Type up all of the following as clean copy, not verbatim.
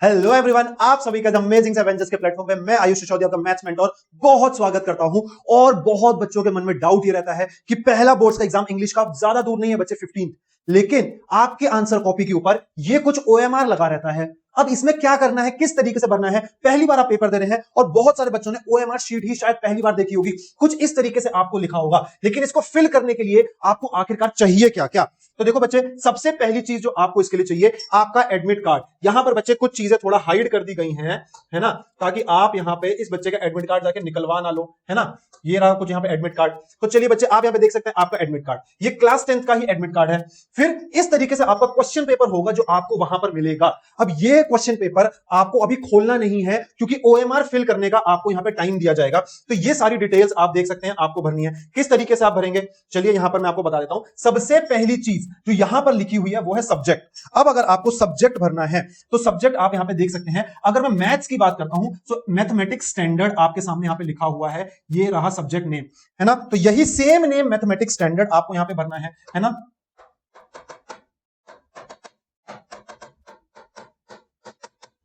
Hello everyone, आप सभी का अमेजिंग एवेंजर्स के प्लेटफॉर्म पे मैं आयुष सिसोदिया का मैथ्स मेंटर बहुत स्वागत करता हूं। और बहुत बच्चों के मन में डाउट ये रहता है कि पहला बोर्ड्स का एग्जाम इंग्लिश का ज्यादा दूर नहीं है बच्चे, 15, लेकिन आपके आंसर कॉपी के ऊपर ये कुछ ओएमआर लगा रहता है। अब इसमें क्या करना है, किस तरीके से भरना है, पहली बार आप पेपर दे रहे हैं और बहुत सारे बच्चों ने ओएमआर शीट ही शायद पहली बार देखी होगी। कुछ इस तरीके से आपको लिखा होगा, लेकिन इसको फिल करने के लिए आपको आखिरकार चाहिए क्या क्या। तो देखो बच्चे, सबसे पहली चीज जो आपको इसके लिए चाहिए, आपका एडमिट कार्ड। यहां पर बच्चे कुछ चीजें थोड़ा हाइड कर दी गई हैं, है ना, ताकि आप यहां पे इस बच्चे का एडमिट कार्ड जाके निकलवा ना लो, है ना। ये रहा कुछ यहां पे एडमिट कार्ड। तो चलिए बच्चे, आप यहां पे देख सकते हैं आपका एडमिट कार्ड, ये क्लास 10th का ही एडमिट कार्ड है। फिर इस तरीके से आपका क्वेश्चन पेपर होगा जो आपको वहां पर मिलेगा। अब ये क्वेश्चन पेपर आपको अभी खोलना नहीं है, क्योंकि ओएमआर फिल करने का आपको यहां पे टाइम दिया जाएगा। तो ये सारी डिटेल्स आप देख सकते हैं, आपको भरनी है। किस तरीके से आप भरेंगे, चलिए यहां पर मैं आपको बता देता हूं। सबसे पहली चीज जो यहां पर लिखी हुई है वो है सब्जेक्ट। अब अगर आपको सब्जेक्ट भरना है तो सब्जेक्ट आप यहां पे देख सकते हैं। अगर मैं मैथ्स की बात करता हूं तो मैथमेटिक्स स्टैंडर्ड आपके सामने यहां पे लिखा हुआ है, ये रहा सब्जेक्ट नेम, है ना। तो यही सेम नेम मैथमेटिक्स स्टैंडर्ड आपको यहां पे भरना है ना।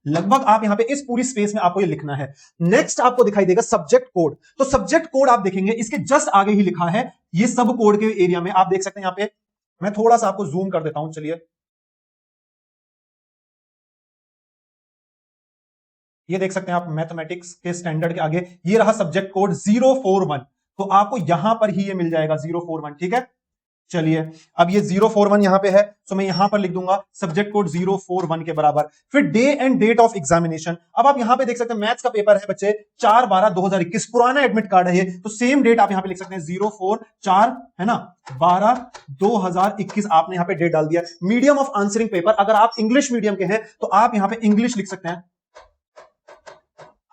लगभग आप यहां पे इस पूरी स्पेस में आपको ये लिखना है। नेक्स्ट आपको दिखाई देगा सब्जेक्ट कोड। तो सब्जेक्ट कोड आप देखेंगे, इसके जस्ट आगे ही लिखा है, ये सब कोड के एरिया में आप देख सकते हैं। यहां पे मैं थोड़ा सा आपको जूम कर देता हूं, चलिए ये देख सकते हैं आप, मैथमेटिक्स के स्टैंडर्ड के आगे ये रहा सब्जेक्ट कोड 041। तो आपको यहां पर ही ये मिल जाएगा 041, ठीक है। चलिए, अब ये 041 यहां पे है, तो मैं यहां पर लिख दूंगा सब्जेक्ट कोड 041 के बराबर। फिर day and date of examination. अब आप यहां पे देख सकते हैं मैथ्स का पेपर है बच्चे 4/12/2021, पुराना एडमिट कार्ड है ये, तो सेम डेट आप यहां पे लिख सकते हैं 04/4, है ना, 12/2021 आपने यहां पे डेट डाल दिया। मीडियम ऑफ आंसरिंग पेपर, अगर आप इंग्लिश मीडियम के हैं तो आप यहां पे इंग्लिश लिख सकते हैं।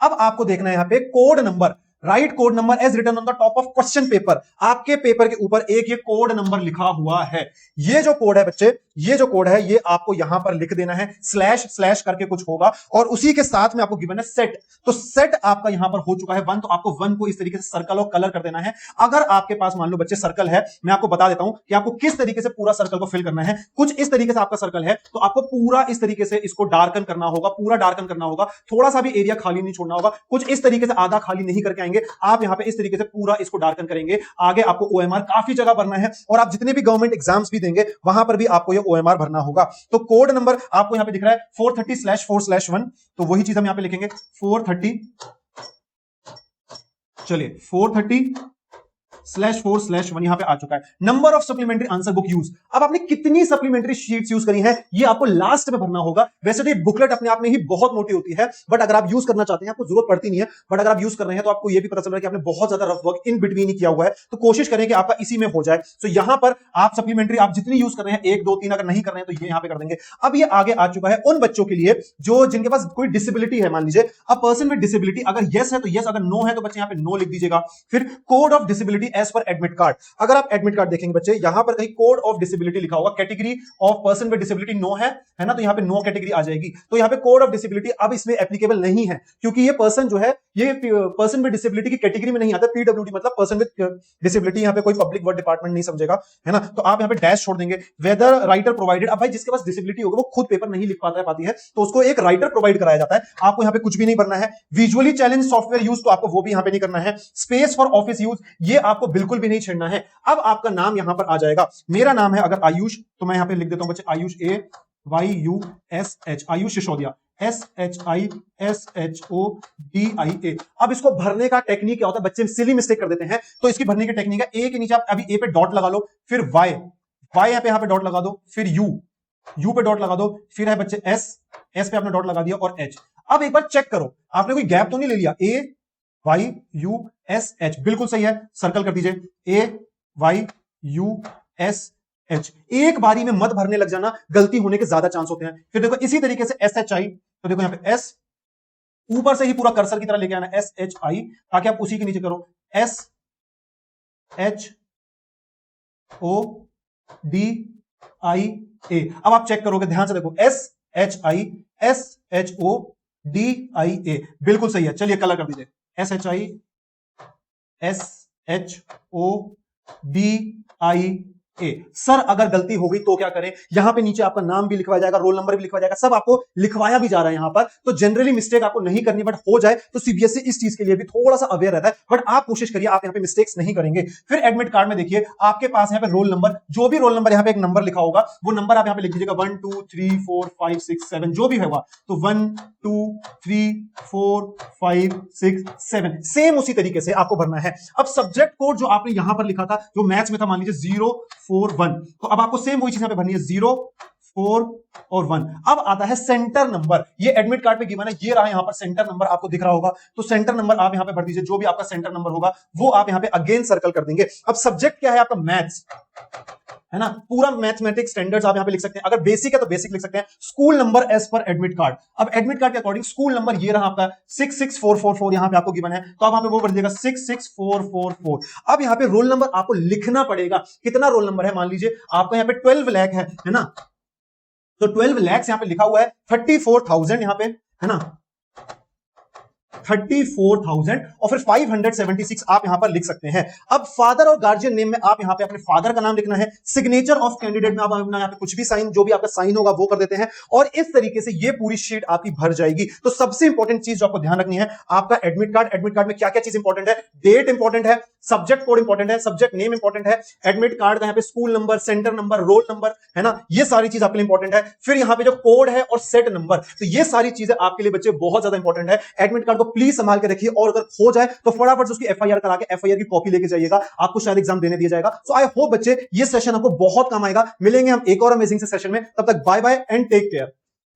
अब आपको देखना है यहां पे code number, right code number as written on the top of question paper. आपके पेपर के ऊपर एक ये कोड नंबर लिखा हुआ है। ये जो कोड है बच्चे, ये जो कोड है ये आपको यहां पर लिख देना है, स्लैश स्लैश करके कुछ होगा, और उसी के साथ में आपको गिवन है सेट। तो सेट आपका यहां पर हो चुका है 1, तो आपको 1 को इस तरीके से सर्कल और कलर कर देना है। अगर आपके पास मान लो बच्चे सर्कल है, मैं आपको बता देता हूं कि आपको किस तरीके से पूरा सर्कल को फिल करना है। कुछ इस तरीके से आपका सर्कल है, तो आपको पूरा इस तरीके से इसको डार्कन करना होगा, पूरा डार्कन करना होगा, थोड़ा सा भी एरिया खाली नहीं छोड़ना होगा। कुछ इस तरीके से आधा खाली नहीं करके आएंगे आप यहां पे, इस तरीके से पूरा इसको डार्कन करेंगे। आगे आपको ओएमआर काफी जगह भरना है, और आप जितने भी गवर्नमेंट एग्जाम्स भी देंगे वहां पर भी आपको ये ओएमआर भरना होगा। तो कोड नंबर आपको यहां पे दिख रहा है 430/4/1, तो वही चीज हम यहां पे लिखेंगे 430। चलिए 430/4/1 यहां पे आ चुका है। Number of supplementary answer book use. अब आपने कितनी सप्लीमेंट्री शीट्स यूज करी हैं ये आपको लास्ट में भरना होगा। वैसे तो ये बुकलेट अपने आप में ही बहुत मोटी होती है, बट अगर आप यूज करना चाहते हैं, आपको जरूरत पड़ती नहीं है, बट अगर आप यूज कर रहे हैं तो आपको ये भी पता चल रहा है कि आपने बहुत ज्यादा रफ वर्क इन बिटवीन ही किया हुआ है, तो कोशिश करें कि आपका इसी में हो जाए। तो यहां पर आप सप्लीमेंट्री आप जितनी यूज कर रहे हैं, 1 2 3 अगर नहीं कर रहे हैं तो ये यहां पे कर देंगे। अब ये आगे आ चुका है उन बच्चों के लिए जो जिनके पास कोई डिसेबिलिटी है। मान लीजिए अ पर्सन विद डिसेबिलिटी, अगर यस है तो यस, अगर नो है तो बच्चे यहां पे नो लिख दीजिएगा। फिर कोड ऑफ डिसेबिलिटी एज पर एडमिट कार्ड। अगर आप एडमिट कार्ड देखेंगे बच्चे, यहां पर कहीं कोड ऑफ डिसेबिलिटी लिखा होगा, category of person with disability no है ना, तो यहां पे नो कैटेगरी आ जाएगी। तो यहां पे कोड ऑफ डिसेबिलिटी अब इसमें एप्लीकेबल नहीं है, क्योंकि ये पर्सन जो है ये पर्सन विद डिसेबिलिटी की कैटेगरी में नहीं आता। पीडब्ल्यूडी मतलब पर्सन विद डिसेबिलिटी, यहां पे कोई पब्लिक वर्क डिपार्टमेंट नहीं समझेगा, है ना। तो आप यहां पे डैश छोड़ देंगे। वेदर राइटर प्रोवाइडेड, अब भाई जिसके पास डिसेबिलिटी होगी वो खुद पेपर नहीं लिख पाती है, तो उसको एक राइटर प्रोवाइड कराया जाता है। आपको यहां पे कुछ भी नहीं करना है। विजुअली चैलेंज सॉफ्टवेयर यूज, तो आपको वो भी यहां पे नहीं करना है। स्पेस फॉर ऑफिस यूज, ये आपको बिल्कुल भी नहीं छेड़ना है। अब आपका नाम यहां पर आ जाएगा। मेरा नाम है अगर आयुष, तो मैं यहां पे लिख देता हूं बच्चे आयुष, AYUSH, आयुष सिसोदिया, SHISHODIA। अब इसको भरने का टेक्निक क्या होता है, बच्चे सिली मिस्टेक कर देते हैं। तो इसकी भरने की टेक्निक है, ए के नीचे आप अभी ए पे डॉट लगा लो, फिर वाई यहां पे डॉट लगा दो, फिर यू पे डॉट लगा दो, फिर है बच्चे एस पे आपने डॉट लगा दिया, और एच। अब एक बार चेक करो आपने कोई गैप तो नहीं ले लिया। AYUSH बिल्कुल सही है, सर्कल कर दीजिए AYUSH। एक बारी में मत भरने लग जाना, गलती होने के ज्यादा चांस होते हैं। फिर देखो इसी तरीके से SHI, तो देखो यहां पे एस ऊपर से ही पूरा कर्सर की तरह लेके आना, SHI, ताकि आप उसी के नीचे करो SHODIA। अब आप चेक करोगे, ध्यान से देखो, SHISHODIA बिल्कुल सही है। चलिए कलर कर दीजिए SHISHODIA। ए। सर अगर गलती हो गई तो क्या करें? यहां पे नीचे आपका नाम भी लिखवाया जाएगा, रोल नंबर भी लिखवाया जाएगा, सब आपको लिखवाया भी जा रहा है यहां पर। तो जनरली मिस्टेक आपको नहीं करनी, बट हो जाए तो सीबीएसई इस चीज के लिए भी थोड़ा सा अवेयर रहता है, बट आप कोशिश करिए आप यहां पे मिस्टेक्स नहीं करेंगे। फिर एडमिट कार्ड में देखिए आपके पास यहां पे रोल नंबर, जो भी रोल नंबर यहां पे एक नंबर लिखा होगा वो नंबर आप यहां पे लिख दीजिएगा 1 2 3 4 5 6 7 जो भी होगा, तो 1 2 3 4 5 6 7 सेम उसी तरीके से आपको भरना है। अब सब्जेक्ट कोड जो आपने यहां पर लिखा था, जो मैथ्स में था, मान लीजिए 041, तो अब आपको सेम वही चीज यहां पे भरनी है 0 4 और 1। अब आता है सेंटर नंबर, ये एडमिट कार्ड पे गिवन है, ये रहा यहां पर सेंटर नंबर आपको दिख रहा होगा, तो सेंटर नंबर आप यहां पे भर दीजिए, जो भी आपका सेंटर नंबर होगा वो आप यहां पे अगेन सर्कल कर देंगे। अब सब्जेक्ट क्या है आपका? मैथ्स है ना, पूरा मैथमेटिक्स स्टैंडर्ड्स आप यहां पे लिख सकते हैं, अगर बेसिक है तो बेसिक लिख सकते हैं। स्कूल नंबर एज पर एडमिट कार्ड, अब एडमिट कार्ड के अकॉर्डिंग स्कूल नंबर ये रहा आपका 66444 यहां पे आपको गिवन है, तो आप यहां पे वो भर दीजिएगा 66444। अब यहां पे रोल नंबर आपको लिखना पड़ेगा, कितना रोल नंबर है? मान लीजिए आपका यहां पे 12 लाख है ना, तो 12 लाख यहां पे लिखा हुआ है, 34,000 यहां पे है ना, 34,000 और फिर 576 आप यहां पर लिख सकते हैं। अब फादर और गार्जियन नेम में आप यहां पे अपने फादर का नाम लिखना है, सिग्नेचर ऑफ कैंडिडेट में आप अपना यहां पे कुछ भी साइन, जो भी आपका साइन होगा वो कर देते हैं, और इस तरीके से ये पूरी शीट आपकी भर जाएगी। तो सबसे इंपॉर्टेंट चीज जो आपको ध्यान रखनी है, आपका एडमिट कार्ड, एडमिट कार्ड में क्या क्या चीज इंपॉर्टेंट है? डेट इंपॉर्टेंट है, सब्जेक्ट कोड इंपॉर्टेंट है, सब्जेक्ट नेम इंपॉर्टेंट है, एडमिट कार्ड का यहां पे school number, centre number, roll number है ना, ये सारी चीज आपके लिए इंपॉर्टेंट है। फिर यहां पे जो कोड है और सेट नंबर, तो ये सारी चीजें आपके लिए बच्चे बहुत ज्यादा इंपॉर्टेंट है। एडमिट कार्ड को प्लीज संभाल के रखिए, और अगर खो जाए तो फटाफट उसकी एफआईआर करा के एफआईआर की कॉपी लेके जाइएगा, आपको शायद एग्जाम देने दिया जाएगा। सो आई होप बच्चे ये सेशन आपको बहुत काम आएगा। मिलेंगे हम एक और अमेजिंग से सेशन में, तब तक bye bye and take care.